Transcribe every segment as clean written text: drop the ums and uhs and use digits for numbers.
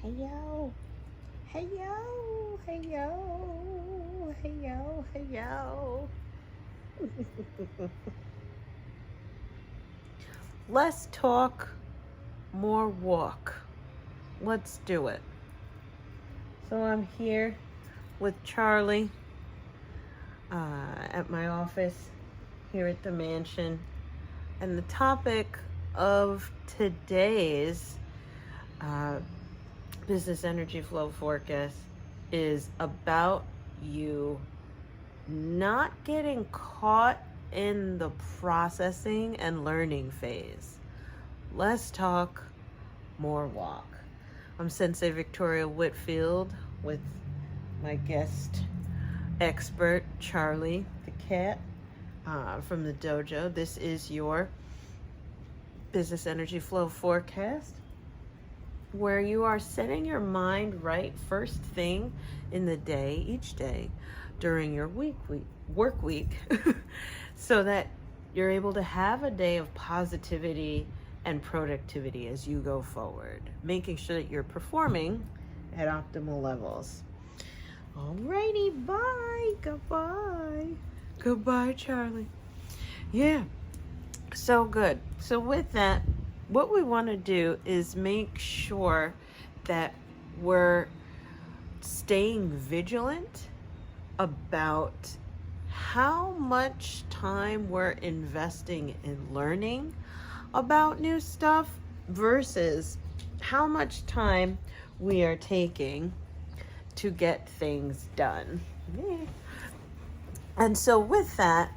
Hey yo, hey yo, hey yo, hey yo, hey yo. Less talk, more walk. Let's do it. So I'm here with Charlie at my office here at the mansion. And the topic of today's business energy flow forecast is about you not getting caught in the processing and learning phase. Less talk, more walk. I'm Sensei Victoria Whitfield with my guest expert, Charlie the cat from the dojo. This is your business energy flow forecast, where you are setting your mind right first thing in the day, each day during your work week, so that you're able to have a day of positivity and productivity as you go forward, making sure that you're performing at optimal levels. Alrighty, bye, goodbye, Charlie. Yeah, so good. So with that, what we want to do is make sure that we're staying vigilant about how much time we're investing in learning about new stuff versus how much time we are taking to get things done. And so with that,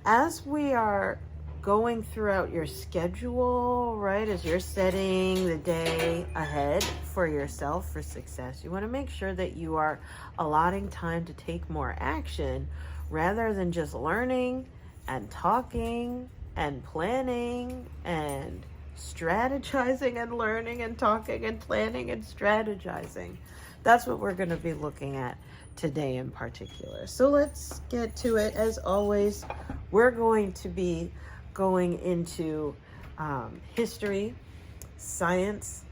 as we are going throughout your schedule, right, as you're setting the day ahead for yourself for success, you want to make sure that you are allotting time to take more action rather than just learning and talking and planning and strategizing and learning and talking and planning and strategizing. That's what we're going to be looking at today in particular. So let's get to it. As always, we're going to be going into history, science,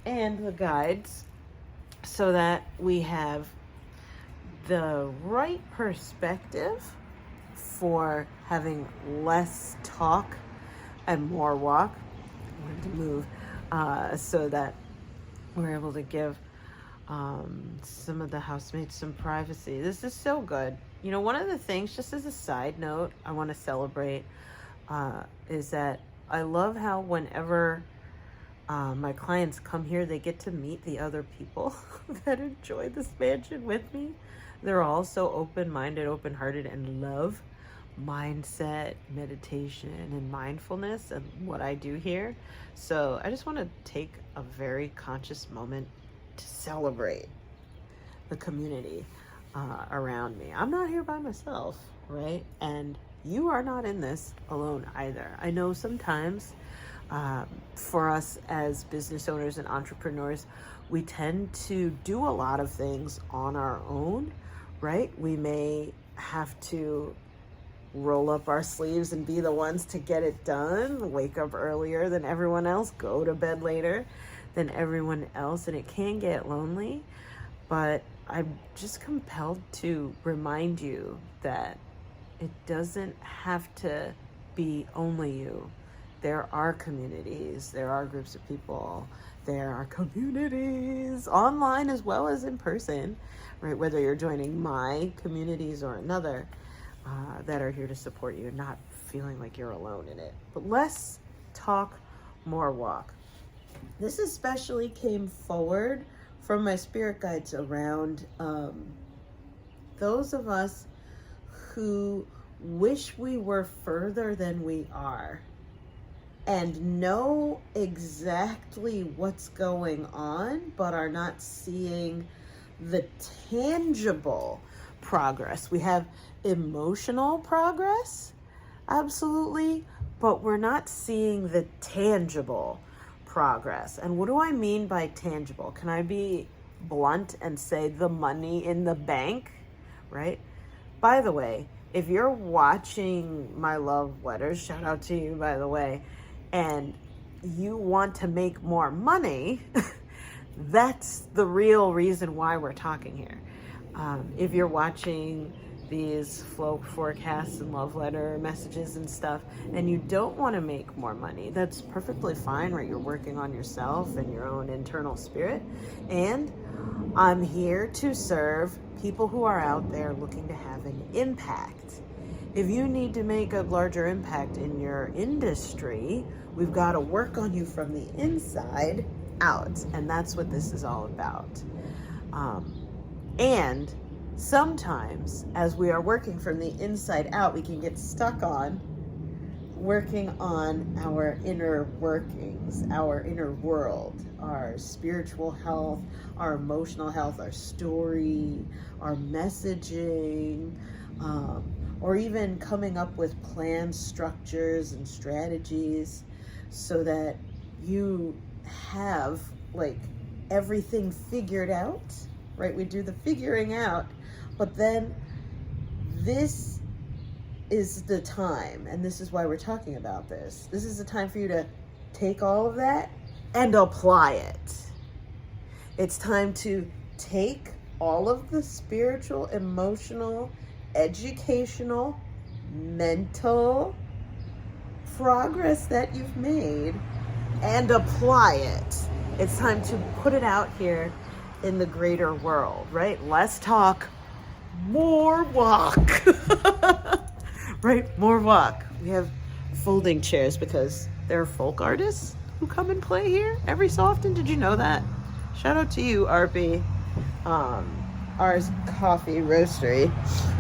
and the guides so that we have the right perspective for having less talk and more walk. I want to move so that we're able to give some of the housemates some privacy. This is so good. You know, one of the things, just as a side note, I want to celebrate is that I love how whenever my clients come here, they get to meet the other people that enjoy this mansion with me. They're all so open-minded, open-hearted, and love mindset, meditation, and mindfulness and what I do here. So I just want to take a very conscious moment to celebrate the community around me. I'm not here by myself, right? And you are not in this alone either. I know sometimes for us as business owners and entrepreneurs, we tend to do a lot of things on our own, right? We may have to roll up our sleeves and be the ones to get it done, wake up earlier than everyone else, go to bed later than everyone else, and it can get lonely. But I'm just compelled to remind you that it doesn't have to be only you. There are communities, there are groups of people, there are communities online as well as in person, right? Whether you're joining my communities or another, that are here to support you and not feeling like you're alone in it. But less talk, more walk. This especially came forward from my spirit guides around those of us who wish we were further than we are and know exactly what's going on, but are not seeing the tangible progress. We have emotional progress, absolutely, but we're not seeing the tangible progress. And what do I mean by tangible? Can I be blunt and say the money in the bank, right? By the way, if you're watching my love letters, shout out to you, by the way, and you want to make more money, That's the real reason why we're talking here. If you're watching these flow forecasts and love letter messages and stuff, and you don't want to make more money, that's perfectly fine, right? You're working on yourself and your own internal spirit. And I'm here to serve people who are out there looking to have an impact. If you need to make a larger impact in your industry, we've got to work on you from the inside out. And that's what this is all about. And sometimes, as we are working from the inside out, we can get stuck on working on our inner workings, our inner world, our spiritual health, our emotional health, our story, our messaging, or even coming up with plans, structures, and strategies so that you have like everything figured out, right? We do the figuring out, but then this is the time, and this is why we're talking about this. This is the time for you to take all of that and apply it. It's time to take all of the spiritual, emotional, educational, mental progress that you've made and apply it. It's time to put it out here in the greater world, right? Less talk, more walk. Right? More walk. We have folding chairs because there are folk artists who come and play here every so often. Did you know that? Shout out to you, RB. Ours Coffee Roastery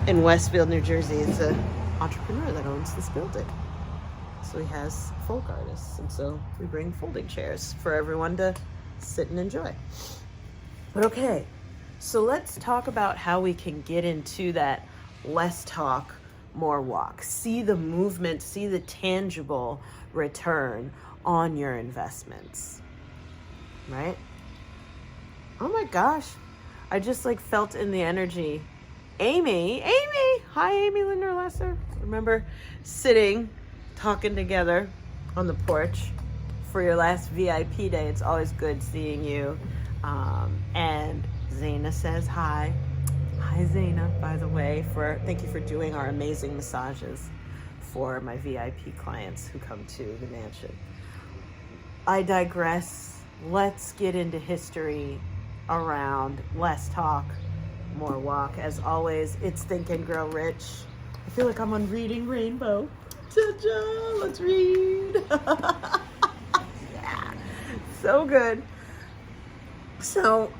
in Westfield, New Jersey. It's an entrepreneur that owns this building. So he has folk artists. And so we bring folding chairs for everyone to sit and enjoy. But okay, so let's talk about how we can get into that less talk, more walk. See the movement, see the tangible return on your investments, right? Oh my gosh, I just like felt in the energy. Amy, hi Amy Linder Lesser. Remember sitting, talking together on the porch for your last VIP day. It's always good seeing you. And Zaina says hi. Hi Zaina, by the way, thank you for doing our amazing massages for my VIP clients who come to the mansion. I digress. Let's get into history around less talk, more walk. As always, it's Think and Grow Rich. I feel like I'm on Reading Rainbow. Ta-da! Let's read. Yeah, so good. So,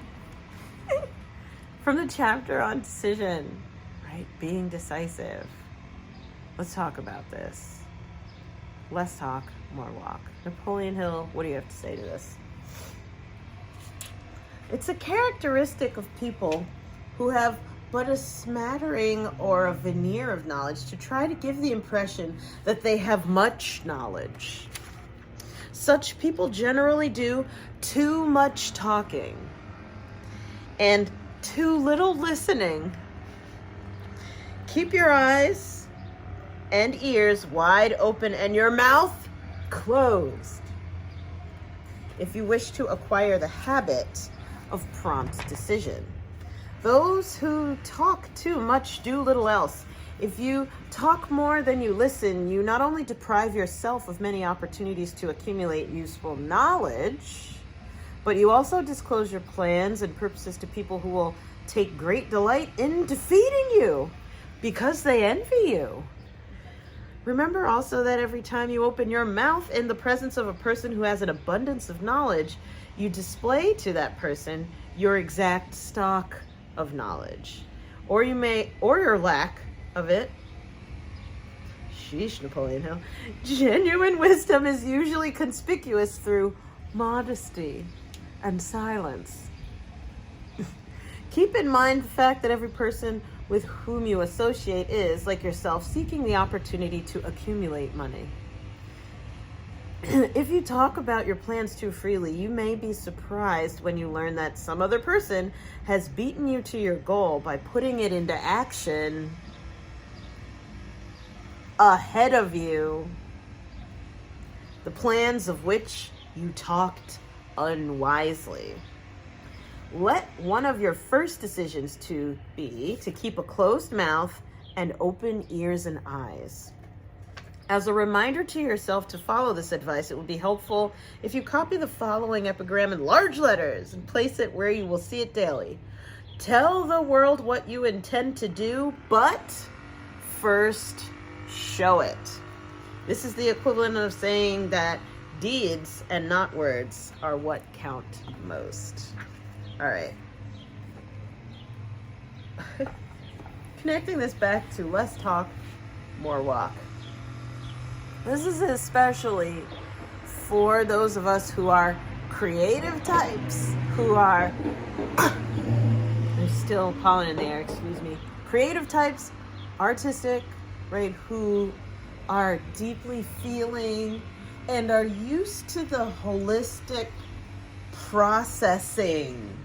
from the chapter on decision, right? Being decisive. Let's talk about this. Less talk, more walk. Napoleon Hill, what do you have to say to this? It's a characteristic of people who have but a smattering or a veneer of knowledge to try to give the impression that they have much knowledge. Such people generally do too much talking and too little listening. Keep your eyes and ears wide open and your mouth closed if you wish to acquire the habit of prompt decision. Those who talk too much do little else. If you talk more than you listen, you not only deprive yourself of many opportunities to accumulate useful knowledge, but you also disclose your plans and purposes to people who will take great delight in defeating you because they envy you. Remember also that every time you open your mouth in the presence of a person who has an abundance of knowledge, you display to that person your exact stock of knowledge, or your lack of it. Sheesh, Napoleon Hill. Genuine wisdom is usually conspicuous through modesty and silence. Keep in mind the fact that every person with whom you associate is, like yourself, seeking the opportunity to accumulate money. If you talk about your plans too freely, you may be surprised when you learn that some other person has beaten you to your goal by putting it into action ahead of you, the plans of which you talked unwisely. let one of your first decisions to be to keep a closed mouth and open ears and eyes. As a reminder to yourself to follow this advice, it would be helpful if you copy the following epigram in large letters and place it where you will see it daily. Tell the world what you intend to do, but first show it. This is the equivalent of saying that deeds and not words are what count most. All right. Connecting this back to less talk, more walk. This is especially for those of us who are creative types, who are, there's still pollen in the air, excuse me. Creative types, artistic, right, who are deeply feeling and are used to the holistic processing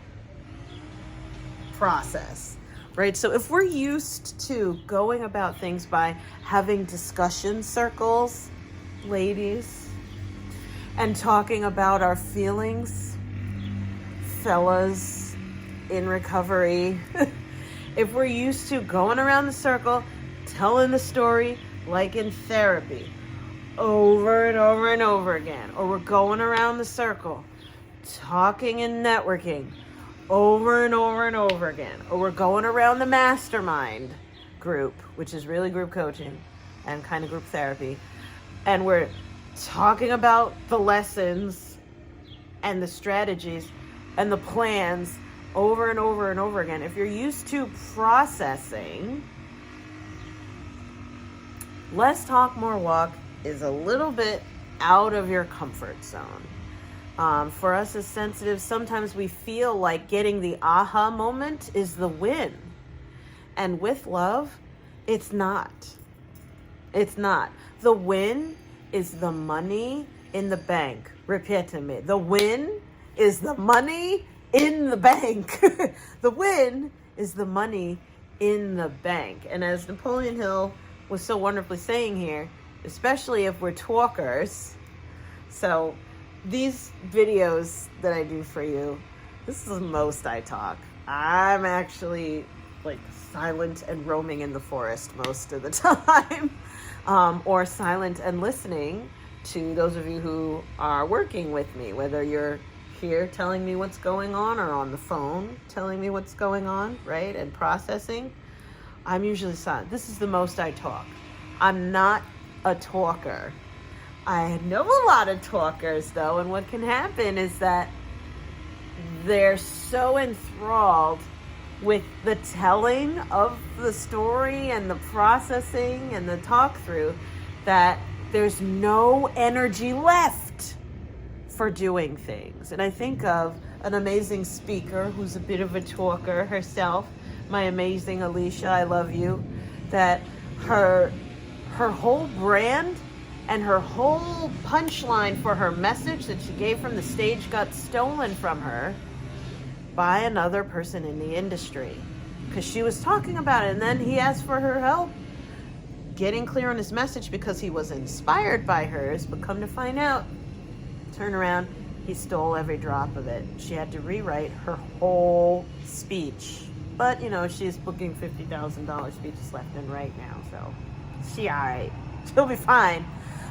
process, right? So if we're used to going about things by having discussion circles, ladies, and talking about our feelings, fellas in recovery, if we're used to going around the circle, telling the story like in therapy, over and over and over again, or we're going around the circle, talking and networking over and over and over again, or we're going around the mastermind group, which is really group coaching and kind of group therapy, and we're talking about the lessons and the strategies and the plans over and over and over again. If you're used to processing, less talk, more walk is a little bit out of your comfort zone. For us as sensitives, sometimes we feel like getting the aha moment is the win. And with love, it's not. It's not. The win is the money in the bank. Repíteme. The win is the money in the bank. The win is the money in the bank. And as Napoleon Hill was so wonderfully saying here, especially if we're talkers. So these videos that I do for you, this is the most I talk. I'm actually like silent and roaming in the forest most of the time, or silent and listening to those of you who are working with me, whether you're here telling me what's going on or on the phone telling me what's going on, right, and processing. I'm usually silent. This is the most I talk. I'm not a talker. I know a lot of talkers though, and what can happen is that they're so enthralled with the telling of the story and the processing and the talk through that there's no energy left for doing things. And I think of an amazing speaker who's a bit of a talker herself, my amazing Alicia, I love you, that her whole brand and her whole punchline for her message that she gave from the stage got stolen from her by another person in the industry because she was talking about it, and then he asked for her help getting clear on his message because he was inspired by hers, but come to find out, turn around, he stole every drop of it. She had to rewrite her whole speech. But, you know, she's booking $50,000 speeches left and right now, so she all right. She'll be fine.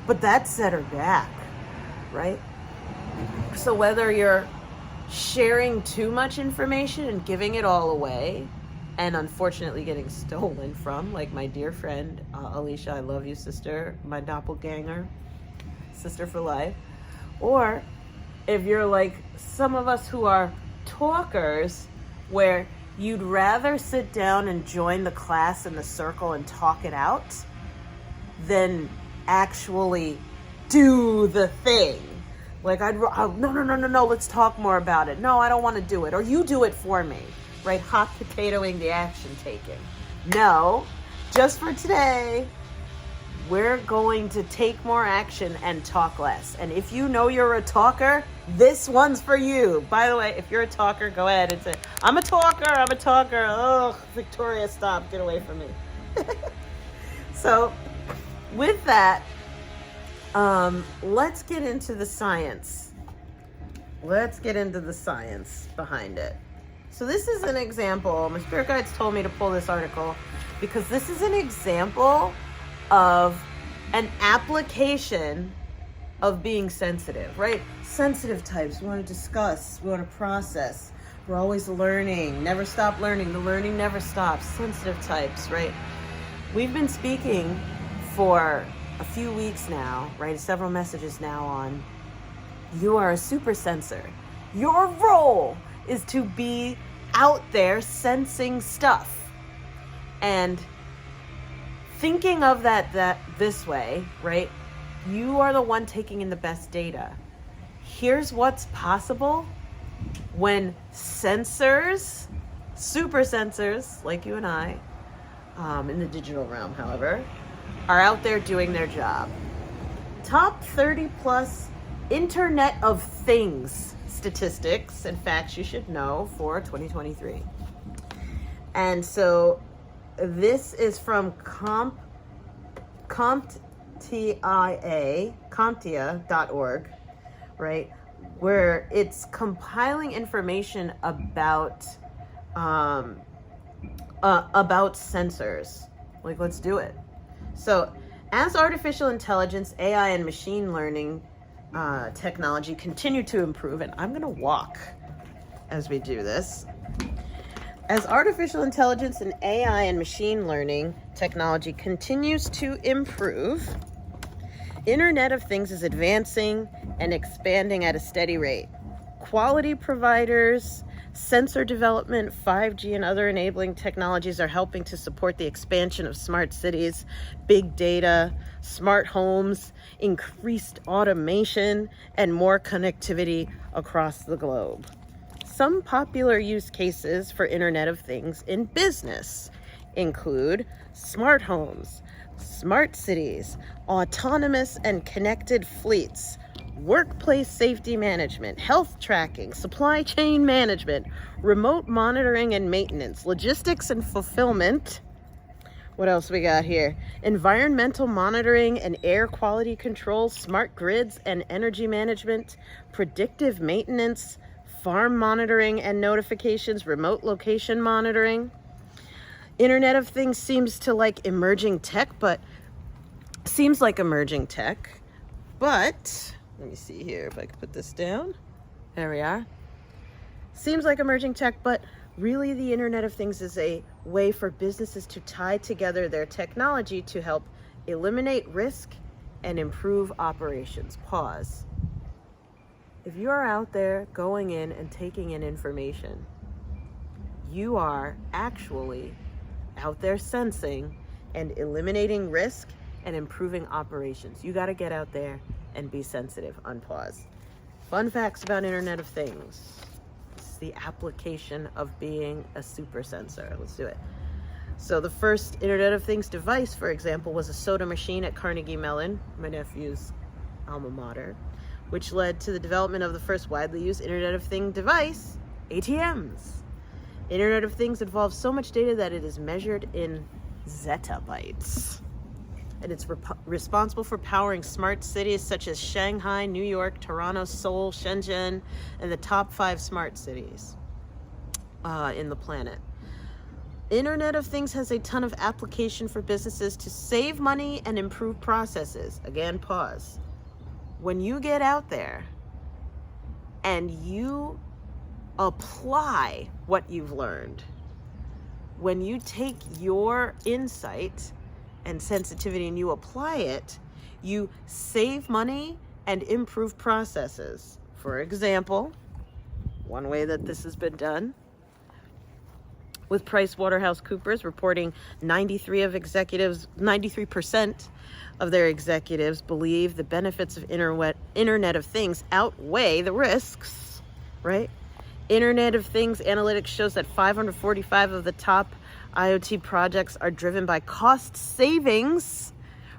But that set her back, right? So whether you're sharing too much information and giving it all away, and unfortunately getting stolen from, like my dear friend, Alicia, I love you, sister, my doppelganger, sister for life, or if you're like some of us who are talkers, where you'd rather sit down and join the class in the circle and talk it out than actually do the thing. Like, no, let's talk more about it. No, I don't want to do it. Or you do it for me, right? Hot potatoing the action taking. No, just for today, we're going to take more action and talk less. And if you know you're a talker, this one's for you. By the way, if you're a talker, go ahead and say, I'm a talker. Oh, Victoria, stop. Get away from me. So with that, let's get into the science. Let's get into the science behind it. So this is an example. My spirit guides told me to pull this article because this is an example of an application of being sensitive, right? Sensitive types, we want to discuss, we want to process. We're always learning, never stop learning. The learning never stops. Sensitive types, right? We've been speaking for a few weeks now, right? Several messages now on you are a super sensor. Your role is to be out there sensing stuff. And thinking of that this way, right? You are the one taking in the best data. Here's what's possible when sensors, super sensors like you and I, in the digital realm, however, are out there doing their job. Top 30 plus Internet of Things statistics and facts you should know for 2023. And so this is from CompTIA.org, right? Where it's compiling information about sensors. Like, let's do it. So, as artificial intelligence, AI, and machine learning technology continue to improve, and I'm going to walk as we do this. As artificial intelligence and AI and machine learning technology continues to improve, Internet of Things is advancing and expanding at a steady rate. Quality providers, sensor development, 5G, and other enabling technologies are helping to support the expansion of smart cities, big data, smart homes, increased automation, and more connectivity across the globe. Some popular use cases for Internet of Things in business include smart homes, smart cities, autonomous and connected fleets, workplace safety management, health tracking, supply chain management, remote monitoring and maintenance, logistics and fulfillment. What else we got here? Environmental monitoring and air quality control, smart grids and energy management, predictive maintenance, farm monitoring and notifications, remote location monitoring. Internet of Things seems like emerging tech, but let me see here if I can put this down. There we are. Seems like emerging tech, but really the Internet of Things is a way for businesses to tie together their technology to help eliminate risk and improve operations. Pause. If you are out there going in and taking in information, you are actually out there sensing and eliminating risk and improving operations. You got to get out there and be sensitive. Unpause. Fun facts about Internet of Things. It's the application of being a super sensor. Let's do it. So the first Internet of Things device, for example, was a soda machine at Carnegie Mellon, my nephew's alma mater, which led to the development of the first widely used Internet of Things device, ATMs. Internet of Things involves so much data that it is measured in zettabytes. And it's responsible for powering smart cities such as Shanghai, New York, Toronto, Seoul, Shenzhen, and the top 5 smart cities in the planet. Internet of Things has a ton of application for businesses to save money and improve processes. Again, pause. When you get out there and you apply what you've learned, when you take your insight and sensitivity and you apply it, you save money and improve processes. For example, one way that this has been done with PricewaterhouseCoopers reporting 93% of their executives believe the benefits of Internet of Things outweigh the risks, right? Internet of Things analytics shows that 545 of the top IoT projects are driven by cost savings,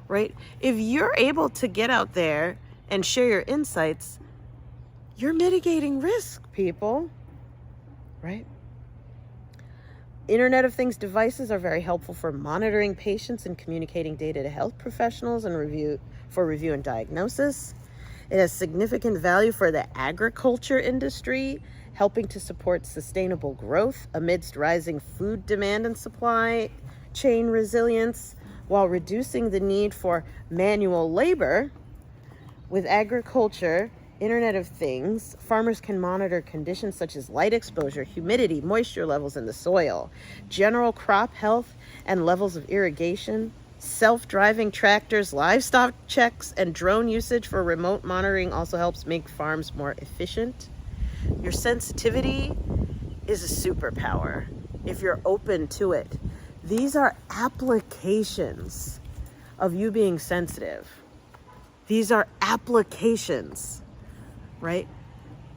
right? If you're able to get out there and share your insights, you're mitigating risk, people, right? Internet of Things devices are very helpful for monitoring patients and communicating data to health professionals and review and diagnosis. It has significant value for the agriculture industry, helping to support sustainable growth amidst rising food demand and supply chain resilience, while reducing the need for manual labor. With agriculture, Internet of Things, farmers can monitor conditions such as light exposure, humidity, moisture levels in the soil, general crop health, and levels of irrigation. Self-driving tractors, livestock checks, and drone usage for remote monitoring also helps make farms more efficient. Your sensitivity is a superpower if you're open to it. These are applications of you being sensitive. These are applications, right?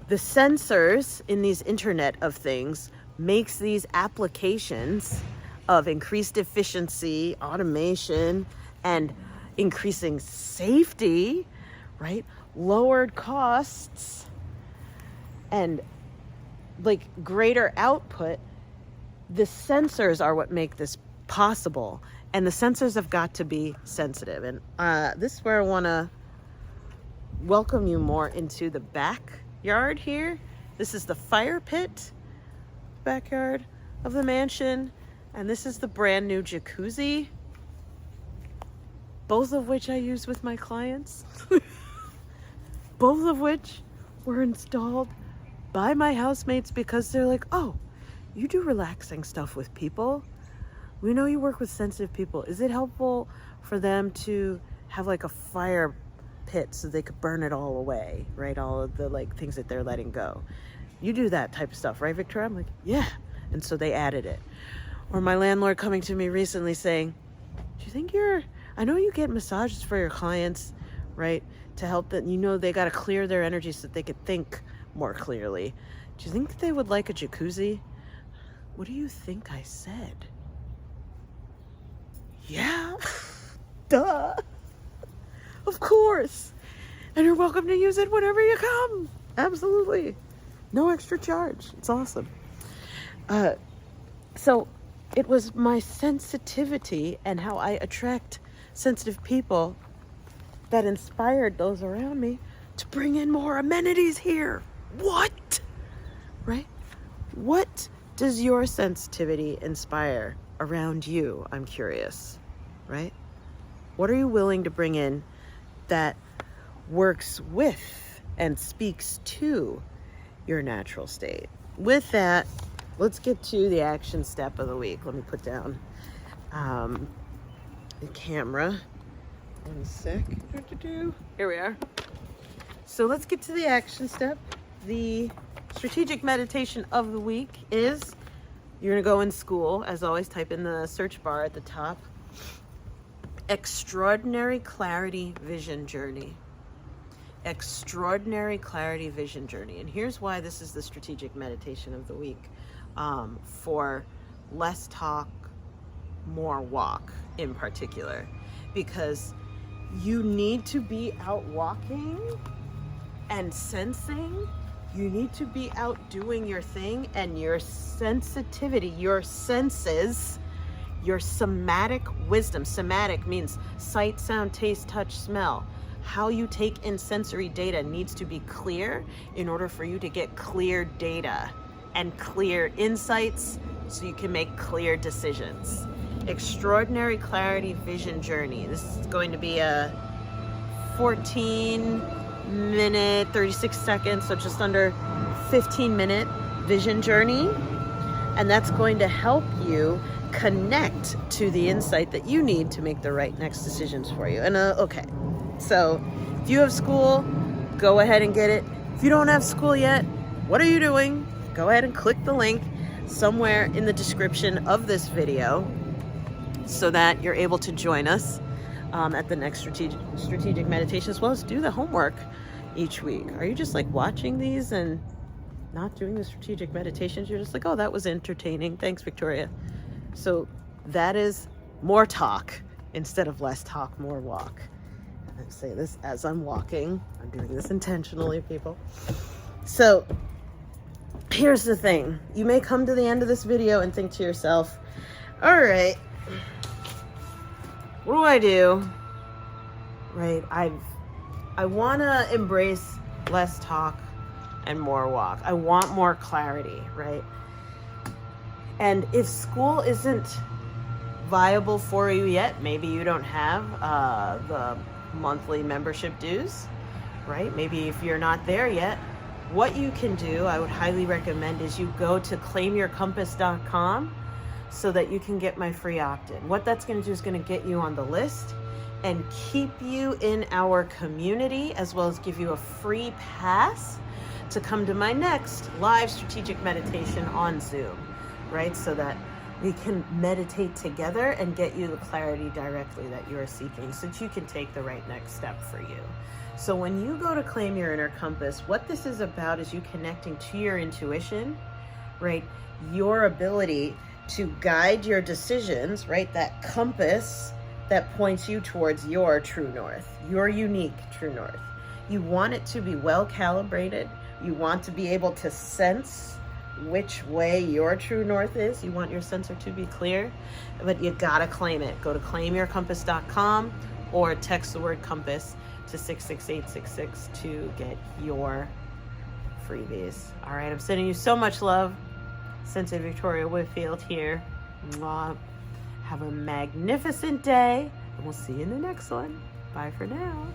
The sensors in these Internet of Things makes these applications of increased efficiency, automation, and increasing safety, right? Lowered costs and like greater output. The sensors are what make this possible, and the sensors have got to be sensitive. And this is where I want to welcome you more into the backyard here. This is the fire pit backyard of the mansion, and this is the brand new jacuzzi, both of which I use with my clients. Both of which were installed by my housemates because they're like, oh, you do relaxing stuff with people. We know you work with sensitive people. Is it helpful for them to have like a fire pit so they could burn it all away, right? All of the like things that they're letting go. You do that type of stuff, right, Victoria? I'm like, yeah. And so they added it. Or my landlord coming to me recently saying, do you think I know you get massages for your clients, right? To help them, they got to clear their energy so that they could think more clearly. Do you think they would like a jacuzzi? What do you think I said? Yeah, duh, of course. And you're welcome to use it whenever you come. Absolutely. No extra charge. It's awesome. So it was my sensitivity and how I attract sensitive people that inspired those around me to bring in more amenities here. What? Right? What does your sensitivity inspire around you? I'm curious, right? What are you willing to bring in that works with and speaks to your natural state? With that, let's get to the action step of the week. Let me put down the camera. 1 sec. Here we are. So let's get to the action step. The strategic meditation of the week is, you're going to go in school, as always, type in the search bar at the top, Extraordinary Clarity Vision Journey. Extraordinary Clarity Vision Journey. And here's why this is the strategic meditation of the week. For less talk, more walk in particular. Because you need to be out walking and sensing. You need to be out doing your thing, and your sensitivity, your senses, your somatic wisdom. Somatic means sight, sound, taste, touch, smell. How you take in sensory data needs to be clear in order for you to get clear data and clear insights so you can make clear decisions. Extraordinary Clarity Vision Journey. This is going to be a 14-minute, 36 seconds, so just under 15-minute vision journey. And that's going to help you connect to the insight that you need to make the right next decisions for you. And okay, so if you have school, go ahead and get it. If you don't have school yet, what are you doing? Go ahead and click the link somewhere in the description of this video so that you're able to join us at the next strategic meditation, as well as do the homework each week. Are you just like watching these and not doing the strategic meditations? You're just like, oh, that was entertaining. Thanks, Victoria. So that is more talk instead of less talk, more walk. And I say this as I'm walking. I'm doing this intentionally, people. So here's the thing. You may come to the end of this video and think to yourself, all right, what do I do? Right? I've I want to embrace less talk and more walk. I want more clarity, right? And if school isn't viable for you yet, maybe you don't have the monthly membership dues, right? Maybe if you're not there yet, what you can do, I would highly recommend, is you go to claimyourcompass.com so that you can get my free opt-in. What that's going to do is going to get you on the list and keep you in our community, as well as give you a free pass to come to my next live strategic meditation on Zoom, right? So that we can meditate together and get you the clarity directly that you are seeking, so that you can take the right next step for you. So when you go to Claim Your Inner Compass, what this is about is you connecting to your intuition, right? Your ability to guide your decisions, right? That compass that points you towards your true north, your unique true north. You want it to be well calibrated. You want to be able to sense which way your true north is. You want your sensor to be clear, but you gotta claim it. Go to claimyourcompass.com or text the word compass to 66866 to get your freebies. All right, I'm sending you so much love. Sensei Victoria Whitfield here. Mwah. Have a magnificent day, and we'll see you in the next one. Bye for now.